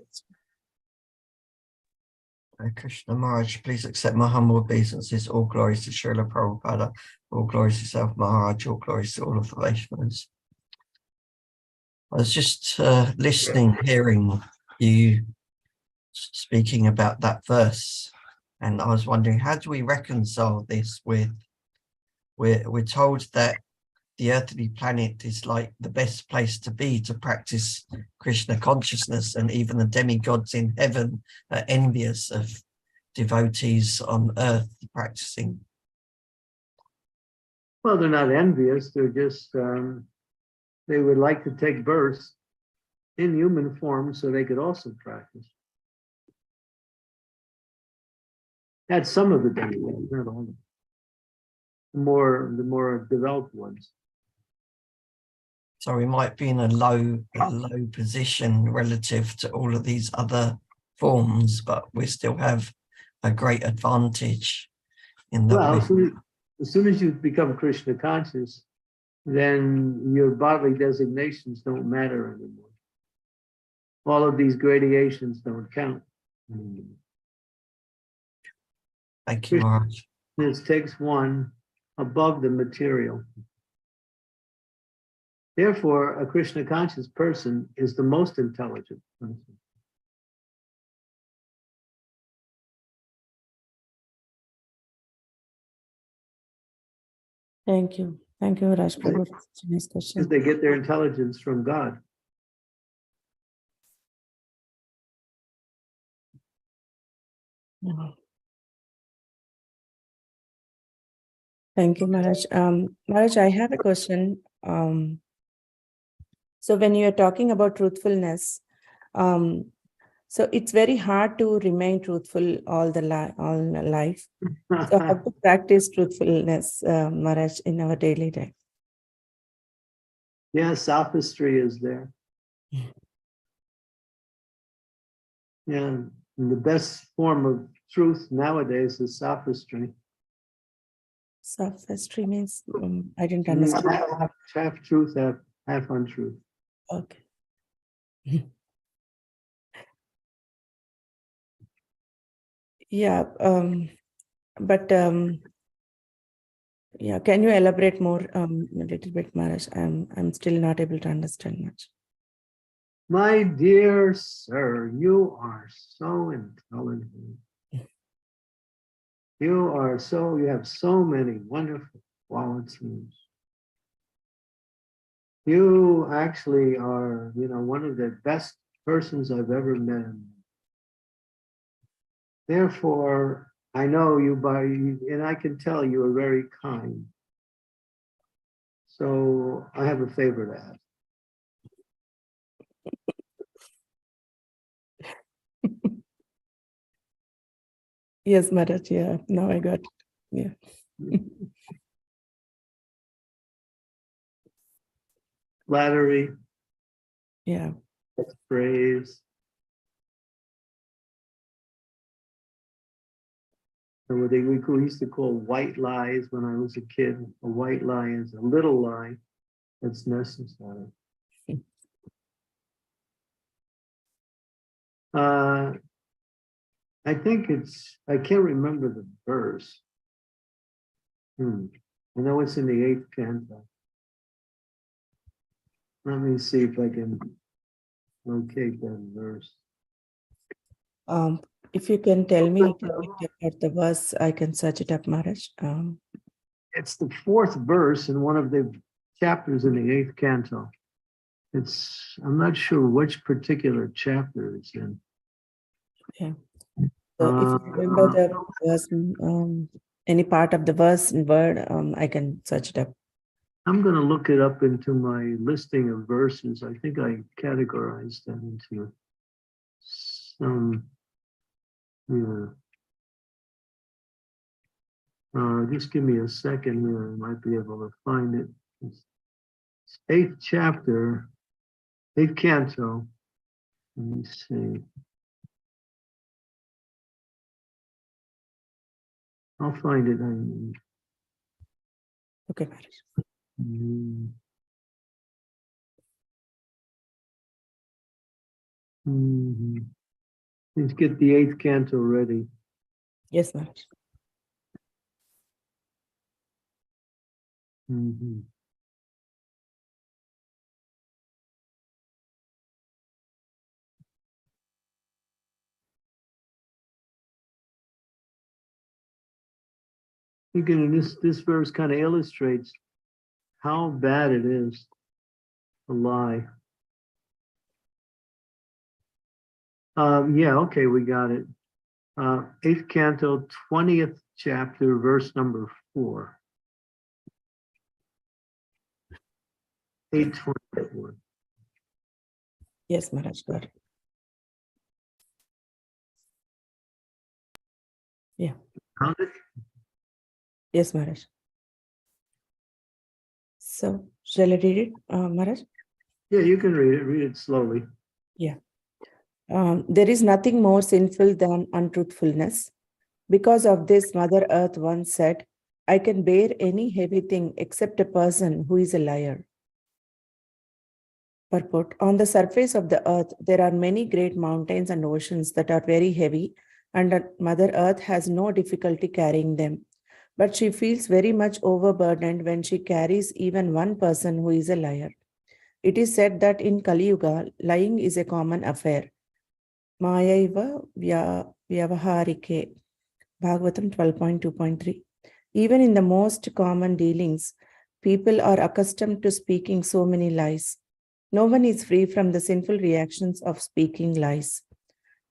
Hare Krishna Maharaj, please accept my humble obeisances. All glories to Srila Prabhupada, all glories to Self Maharaj, all glories to all of the Vaishnavas. I was just listening, hearing you speaking about that verse, and I was wondering, how do we reconcile this with, we're told that the earthly planet is like the best place to be to practice Krishna consciousness, and even the demigods in heaven are envious of devotees on earth practicing. Well, they're not envious. They're just, they would like to take birth in human form so they could also practice. That's some of the demigods, not all of them. The more developed ones. So we might be in a low position relative to all of these other forms, but we still have a great advantage in that. Well, as soon as you become Krishna conscious, then your bodily designations don't matter anymore. All of these gradations don't count anymore. Thank you, Maharaj. This takes one above the material. Therefore, a Krishna conscious person is the most intelligent person. Thank you. Thank you, Raj Prabhu. Nice question. Because they get their intelligence from God. Yeah. Thank you, Maharaj. Maharaj, I have a question. So when you are talking about truthfulness, so it's very hard to remain truthful all life. So how to practice truthfulness, Maharaj, in our daily life? Yeah, sophistry is there. Yeah, and the best form of truth nowadays is sophistry. Sophistry means, I didn't understand. Half truth, half untruth. Okay. Yeah, but yeah, can you elaborate more a little bit, Maharaj? I'm still not able to understand much. My dear sir, you are so intelligent. You have so many wonderful qualities. You actually are, one of the best persons I've ever met. Therefore, I know you and I can tell you are very kind. So I have a favor to ask. Yes, Maharaj. Yeah, now I got it. Yeah. Flattery, Yeah. praise. And what we used to call white lies when I was a kid. A white lie is a little lie that's necessary. I think I can't remember the verse. I know it's in the 8th canto. Let me see if I can locate that verse. If you can tell me a little bit about the verse, I can search it up, Maharaj. It's the 4th verse in one of the chapters in the 8th canto. I'm not sure which particular chapter it's in. Okay. So if you remember the verse, any part of the verse and word, I can search it up. I'm going to look it up into my listing of verses. I think I categorized them into some, just give me a second here. I might be able to find it. It's 8th chapter, 8th canto. Let me see. I'll find it. Okay, Maharaj. Let's get the 8th canto ready. Yes, Maharaj. You can, this verse kind of illustrates how bad it is to lie. Yeah, okay, we got it. 8th canto, 20th chapter, verse number 4. 8:24. Yes, Maharaj, got it. Yeah. Found it? Yes, Maharaj. So, shall I read it, Maharaj? Yeah, you can read it slowly. Yeah. There is nothing more sinful than untruthfulness. Because of this, Mother Earth once said, I can bear any heavy thing except a person who is a liar. Purport. On the surface of the earth, there are many great mountains and oceans that are very heavy, and Mother Earth has no difficulty carrying them. But she feels very much overburdened when she carries even one person who is a liar. It is said that in Kali-yuga, lying is a common affair. Mayaiva vyavaharike. Bhagavatam 12.2.3. Even in the most common dealings, people are accustomed to speaking so many lies. No one is free from the sinful reactions of speaking lies.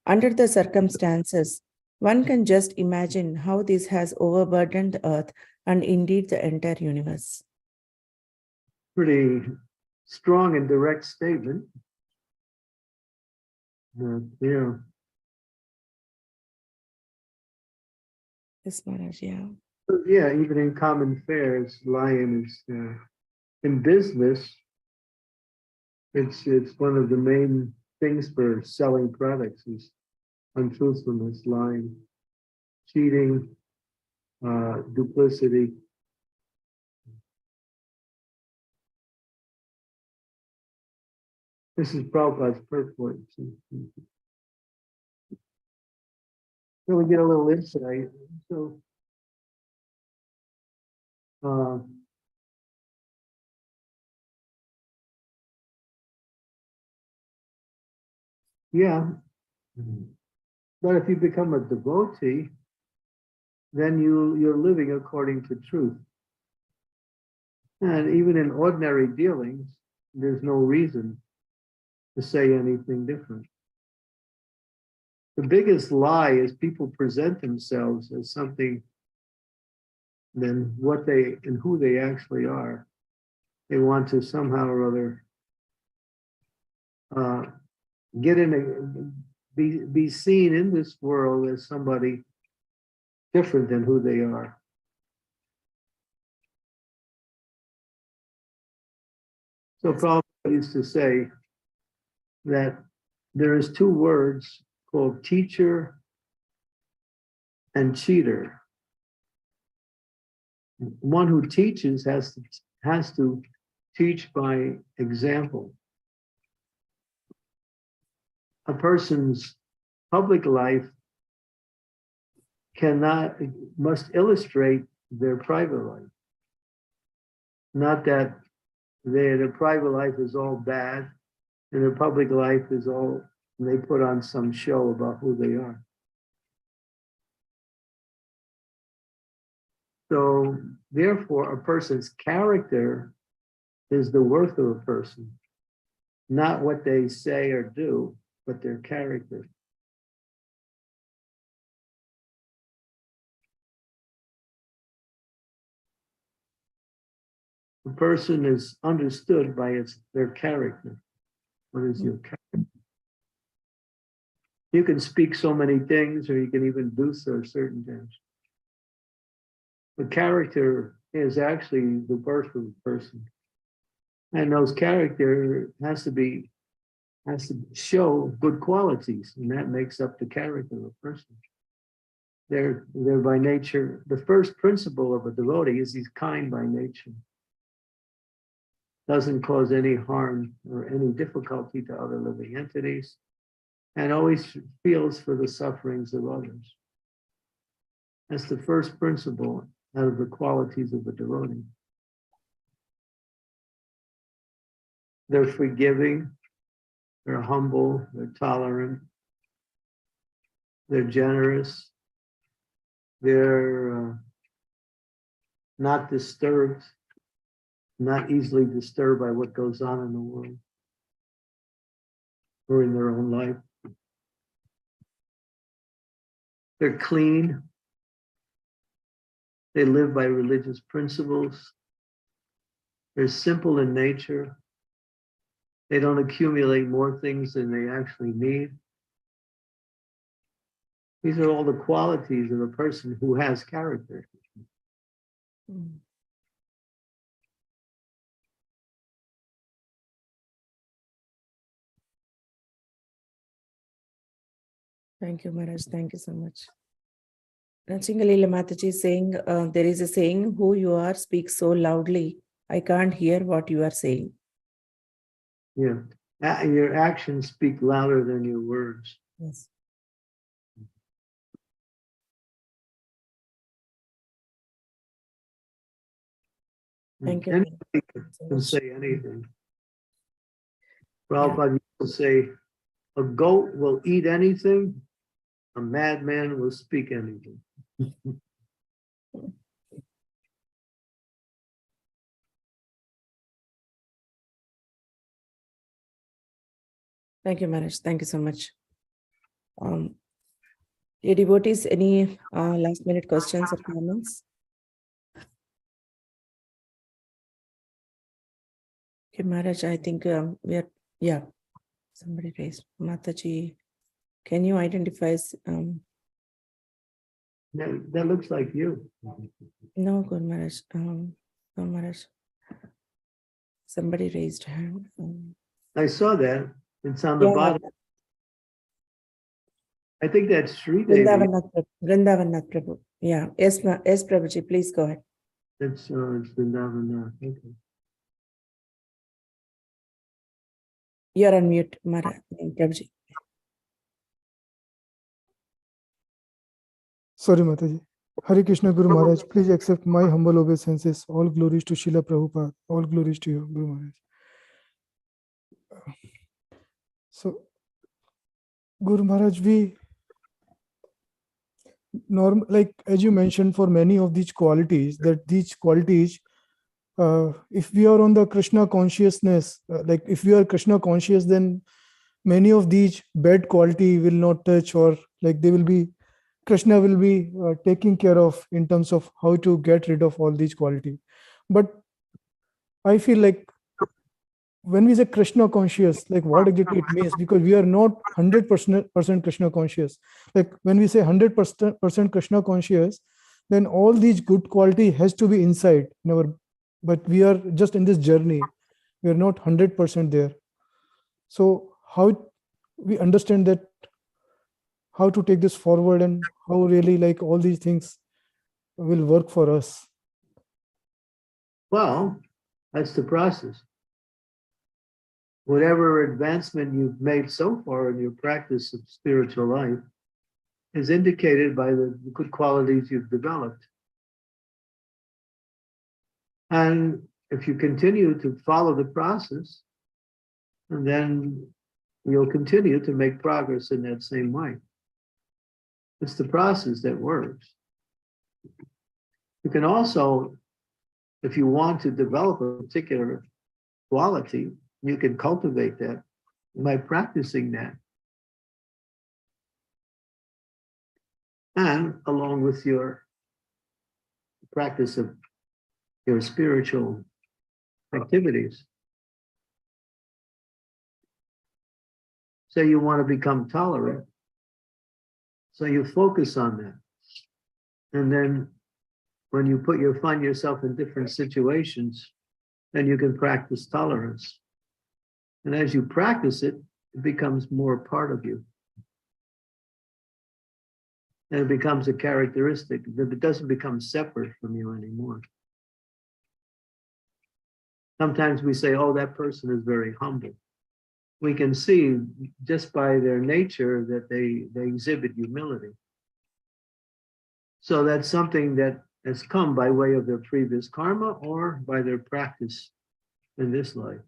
Under the circumstances, one can just imagine how this has overburdened the earth and indeed the entire universe. Pretty strong and direct statement. Yeah. Yes, Maharaj, yeah. Yeah, even in common affairs, lying is in business. It's one of the main things for selling products is untruthfulness, lying, cheating, duplicity. This is Prabhupada's purport. So we get a little insight. So, yeah, but if you become a devotee, then you're living according to truth. And even in ordinary dealings, there's no reason to say anything different. The biggest lie is people present themselves as something than what they and who they actually are. They want to somehow or other get in be seen in this world as somebody different than who they are. So Prabhupada used to say that there is two words called teacher and cheater. One who teaches has to teach by example. A person's public life must illustrate their private life. Not that their private life is all bad and their public life is all, they put on some show about who they are. So therefore, a person's character is the worth of a person, not what they say or do, but their character. The person is understood by their character. What is your character? You can speak so many things, or you can even do certain things. The character is actually the birth of the person. And those character has to show good qualities, and that makes up the character of a person. They're by nature, the first principle of a devotee is he's kind by nature. Doesn't cause any harm or any difficulty to other living entities, and always feels for the sufferings of others. That's the first principle out of the qualities of a devotee. They're forgiving, they're humble, they're tolerant, they're generous, they're not disturbed, not easily disturbed by what goes on in the world or in their own life. They're clean. They live by religious principles. They're simple in nature. They don't accumulate more things than they actually need. These are all the qualities of a person who has character. Mm. Thank you, Maharaj. Thank you so much. Chingalila Mataji is saying, there is a saying, who you are speaks so loudly, I can't hear what you are saying. Yeah. Your actions speak louder than your words. Yes. Thank you. Anybody so can much. say anything. Prabhupada used to say, a goat will eat anything, a madman will speak anything. Thank you, Maharaj. Thank you so much. Dear devotees, any last minute questions or comments? Okay, Maharaj, I think we are, yeah, somebody raised. Mataji, can you identify? That looks like you. No, Guru Maharaj. No, Maharaj. Somebody raised hand. I saw that. It's on the Yeah, bottom. I think that's Sri Devi. Vrindavanath Prabhu. Yeah. Yes, yes, Prabhuji, please go ahead. It's Vrindavanath. Okay. You're on mute, Maharaj, Prabhuji. Sorry, Mataji. Hare Krishna Guru Maharaj, please accept my humble obeisances. All glories to Srila Prabhupada. All glories to you, Guru Maharaj. So, Guru Maharaj, we like as you mentioned, for many of these qualities, if we are on the Krishna consciousness, like if we are Krishna conscious, then many of these bad quality will not touch, or like they will be, Krishna will be taking care of in terms of how to get rid of all these quality. But I feel like when we say Krishna conscious, like what exactly it means, because we are not 100% Krishna conscious. Like when we say 100% Krishna conscious, then all these good quality has to be inside in our, but we are just in this journey. We are not 100% there. So how we understand that, how to take this forward, and how really like all these things will work for us? Well, that's the process. Whatever advancement you've made so far in your practice of spiritual life is indicated by the good qualities you've developed. And if you continue to follow the process, and then you'll continue to make progress in that same way. It's the process that works. You can also, if you want to develop a particular quality, you can cultivate that by practicing that. And along with your practice of your spiritual activities. Say you want to become tolerant. So you focus on that. And then when you find yourself in different situations, then you can practice tolerance. And as you practice it, it becomes more part of you. And it becomes a characteristic that it doesn't become separate from you anymore. Sometimes we say, oh, that person is very humble. We can see just by their nature that they exhibit humility. So that's something that has come by way of their previous karma or by their practice in this life.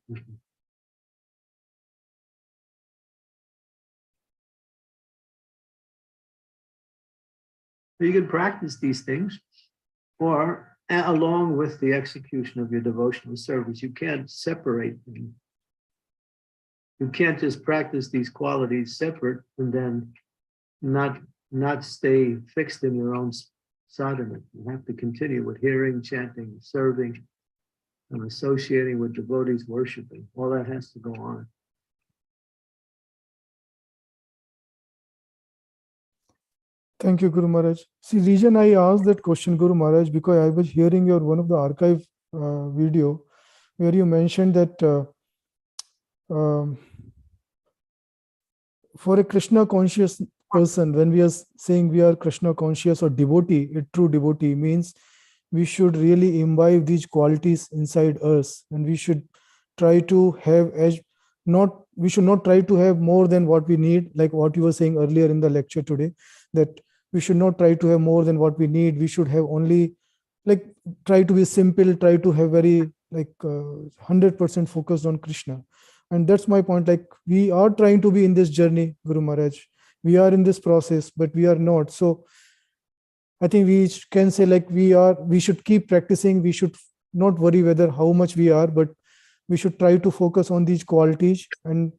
You can practice these things, or along with the execution of your devotional service. You can't separate them. You can't just practice these qualities separate and then not stay fixed in your own sadhana. You have to continue with hearing, chanting, serving, and associating with devotees, worshiping. All that has to go on. Thank you, Guru Maharaj. See, reason I asked that question, Guru Maharaj, because I was hearing your one of the archive video where you mentioned that for a Krishna conscious person, when we are saying we are Krishna conscious or devotee, a true devotee means we should really imbibe these qualities inside us, and we should try to have we should not try to have more than what we need, like what you were saying earlier in the lecture today, that we should not try to have more than what we need. We should have only, like, try to be simple, try to have very 100% focused on Krishna. And that's my point. Like, we are trying to be in this journey, Guru Maharaj. We are in this process, but we are not. So I think we can say, like, we should keep practicing. We should not worry whether how much we are, but we should try to focus on these qualities and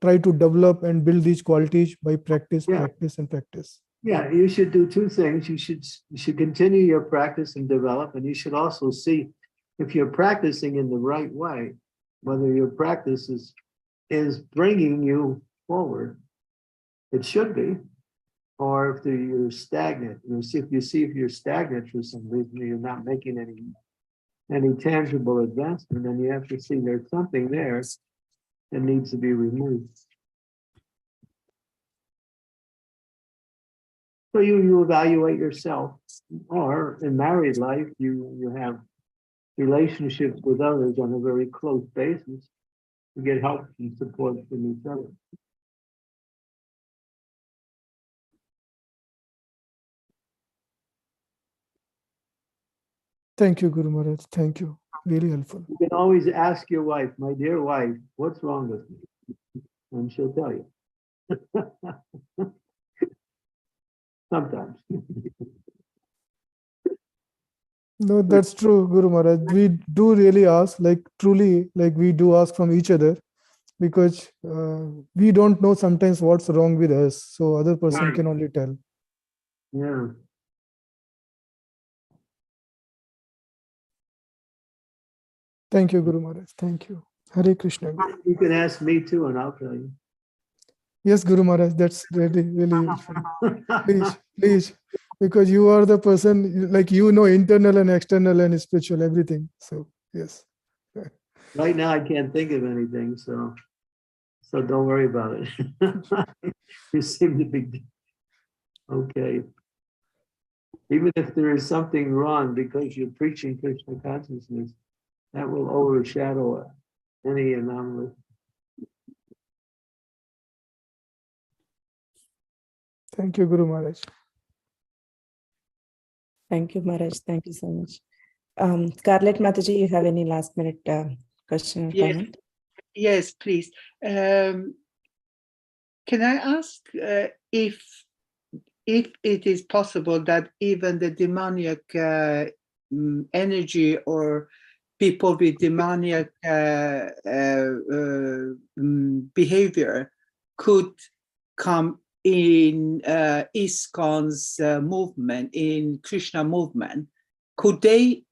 try to develop and build these qualities by practice, practice, and practice. Yeah, you should do two things. You should continue your practice and develop, and you should also see if you're practicing in the right way, whether your practice is bringing you forward. It should be. Or if you're stagnant, if you're stagnant for some reason, you're not making any tangible advancement, then you have to see there's something there that needs to be removed. So you evaluate yourself, or in married life, you have relationships with others on a very close basis. You get help and support from each other. Thank you, Guru Maharaj. Thank you. Really helpful. You can always ask your wife, my dear wife, what's wrong with me? And she'll tell you. Sometimes. No, that's true, Guru Maharaj. We do really ask, like, truly, like, we do ask from each other, because we don't know sometimes what's wrong with us. So other person can only tell. Yeah. Thank you, Guru Maharaj. Thank you. Hare Krishna. Guru. You can ask me too, and I'll tell you. Yes, Guru Maharaj, that's really, really helpful. Please, please, because you are the person, like, internal and external and spiritual, everything. So, yes. Right now, I can't think of anything, so don't worry about it. You seem to be okay. Even if there is something wrong because you're preaching Krishna consciousness, that will overshadow any anomaly. Thank you, Guru Maharaj. Thank you, Maharaj. Thank you so much. Scarlett Mataji, you have any last minute question or comment? Yes, please. Can I ask if it is possible that even the demoniac energy or people with demoniac behavior could come in ISKCON's movement, in Krishna movement? Could they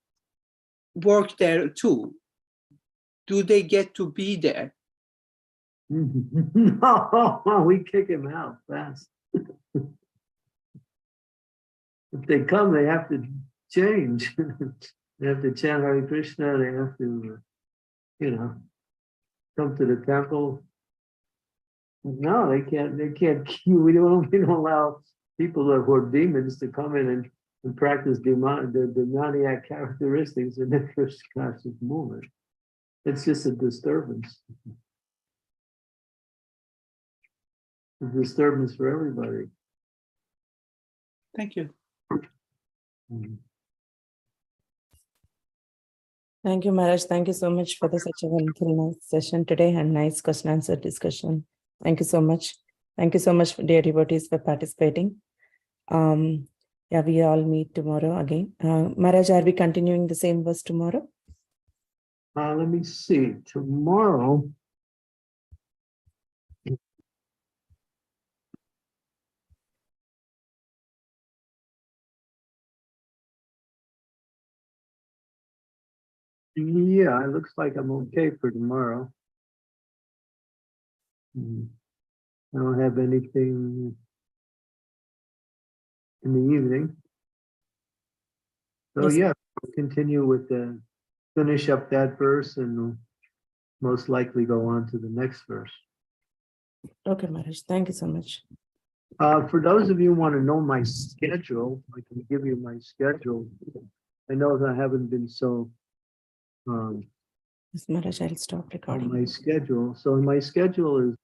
work there too? Do they get to be there? No, we kick him out fast. If they come, they have to change. They have to chant Hare Krishna. They have to, come to the temple. No, they can't. We don't allow people who are demons to come in and practice the demoniac characteristics in the Krishna conscious movement. It's just a disturbance. A disturbance for everybody. Thank you. Mm-hmm. Thank you, Maharaj. Thank you so much for such a wonderful nice session today and nice question answer discussion. Thank you so much. Thank you so much, dear devotees, for participating. yeah, we all meet tomorrow again. Maharaj, are we continuing the same verse tomorrow? Let me see. Tomorrow. Yeah, it looks like I'm okay for tomorrow. I don't have anything in the evening. So Yes. yeah, we'll continue with finish up that verse and we'll most likely go on to the next verse. Okay, Maharaj, thank you so much. For those of you who want to know my schedule, I can give you my schedule. I know that I haven't been so Yes, Maharaj, I'll stop on recording. my schedule. So my schedule is